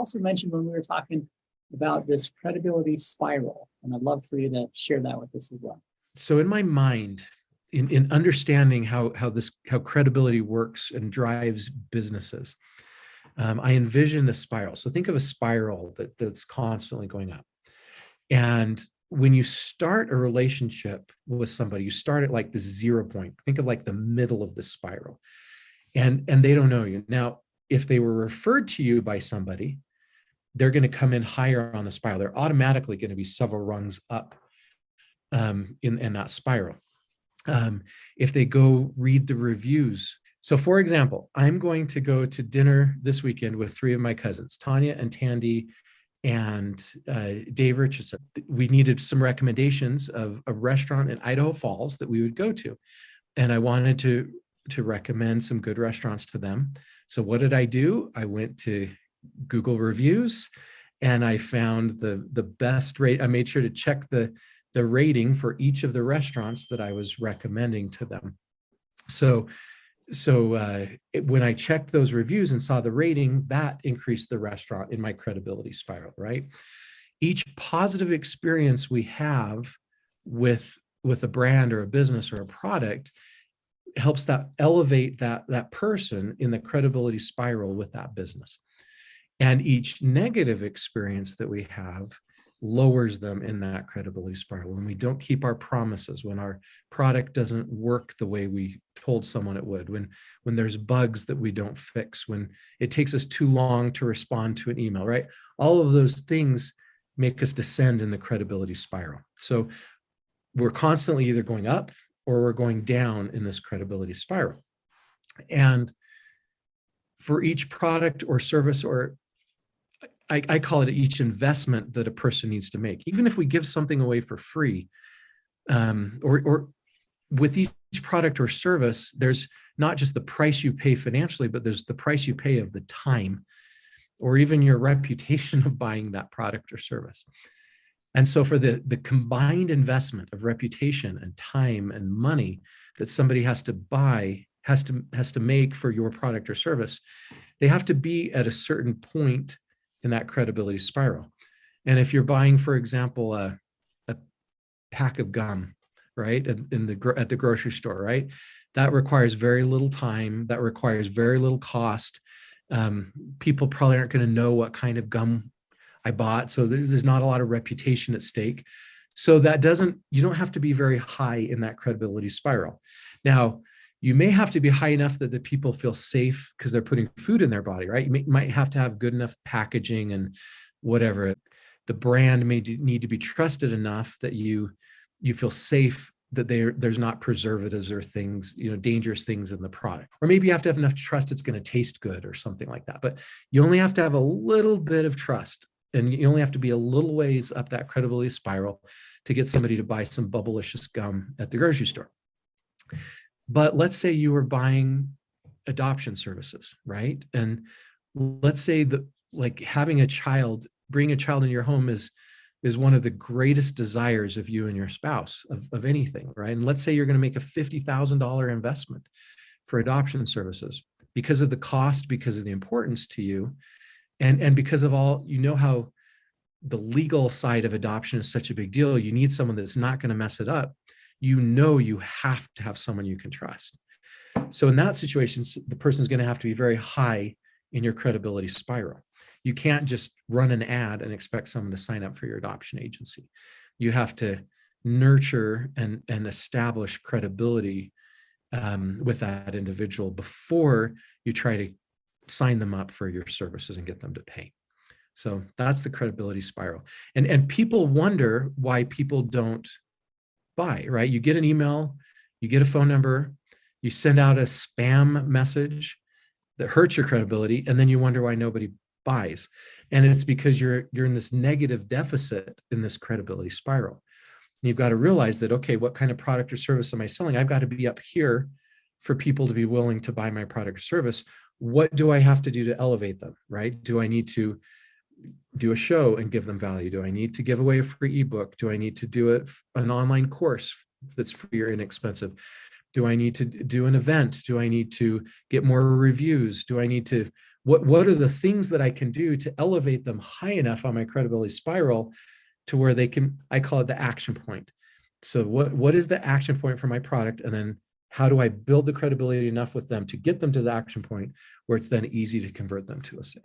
also mentioned when we were talking about this credibility spiral, and I'd love for you to share that with us as well. So in my mind, in understanding how credibility works and drives businesses, I envision a spiral. So think of a spiral that's constantly going up. And when you start a relationship with somebody, you start at like the 0 point. Think of like the middle of the spiral. And they don't know you. Now, if they were referred to you by somebody, they're going to come in higher on the spiral. They're automatically going to be several rungs up in that spiral. If they go read the reviews. So for example, I'm going to go to dinner this weekend with 3 of my cousins, Tanya and Tandy and Dave Richardson. We needed some recommendations of a restaurant in Idaho Falls that we would go to. And I wanted to recommend some good restaurants to them. So what did I do? I went to Google reviews and I found the best rate. I made sure to check the rating for each of the restaurants that I was recommending to them. So when I checked those reviews and saw the rating, that increased the restaurant in my credibility spiral, right? Each positive experience we have with a brand or a business or a product helps that elevate that person in the credibility spiral with that business. And each negative experience that we have lowers them in that credibility spiral. When we don't keep our promises, when our product doesn't work the way we told someone it would, when there's bugs that we don't fix, when it takes us too long to respond to an email, right? All of those things make us descend in the credibility spiral. So we're constantly either going up or we're going down in this credibility spiral. And for each product or service, or I call it each investment that a person needs to make, even if we give something away for free, or with each product or service, there's not just the price you pay financially, but there's the price you pay of the time or even your reputation of buying that product or service. And so for the combined investment of reputation and time and money that somebody has to make for your product or service, they have to be at a certain point in that credibility spiral. And if you're buying, for example, a pack of gum, right, at the grocery store, right, that requires very little time, that requires very little cost. People probably aren't going to know what kind of gum I bought, so there's not a lot of reputation at stake. So you don't have to be very high in that credibility spiral. Now, you may have to be high enough that the people feel safe because they're putting food in their body, right? You might have to have good enough packaging and whatever. The brand may need to be trusted enough that you feel safe that there's not preservatives or things, dangerous things in the product. Or maybe you have to have enough trust it's going to taste good or something like that. But you only have to have a little bit of trust, and you only have to be a little ways up that credibility spiral to get somebody to buy some Bubblicious gum at the grocery store. But let's say you were buying adoption services, right? And let's say that like having a child, bringing a child in your home is one of the greatest desires of you and your spouse of anything, right? And let's say you're going to make a $50,000 investment for adoption services because of the cost, because of the importance to you, and because of all, how the legal side of adoption is such a big deal. You need someone that's not going to mess it up. You have to have someone you can trust. So in that situation, the person's going to have to be very high in your credibility spiral. You can't just run an ad and expect someone to sign up for your adoption agency. You have to nurture and establish credibility with that individual before you try to sign them up for your services and get them to pay. So that's the credibility spiral. And people wonder why people don't buy, right? You get an email, you get a phone number, you send out a spam message that hurts your credibility, and then you wonder why nobody buys. And it's because you're in this negative deficit in this credibility spiral. And you've got to realize that, okay, what kind of product or service am I selling? I've got to be up here for people to be willing to buy my product or service. What do I have to do to elevate them, right? Do I need to do a show and give them value? Do I need to give away a free ebook? Do I need to do an online course that's free or inexpensive? Do I need to do an event? Do I need to get more reviews? Do I need to what are the things that I can do to elevate them high enough on my credibility spiral to where they can, I call it the action point. So what is the action point for my product? And then how do I build the credibility enough with them to get them to the action point where it's then easy to convert them to a sale?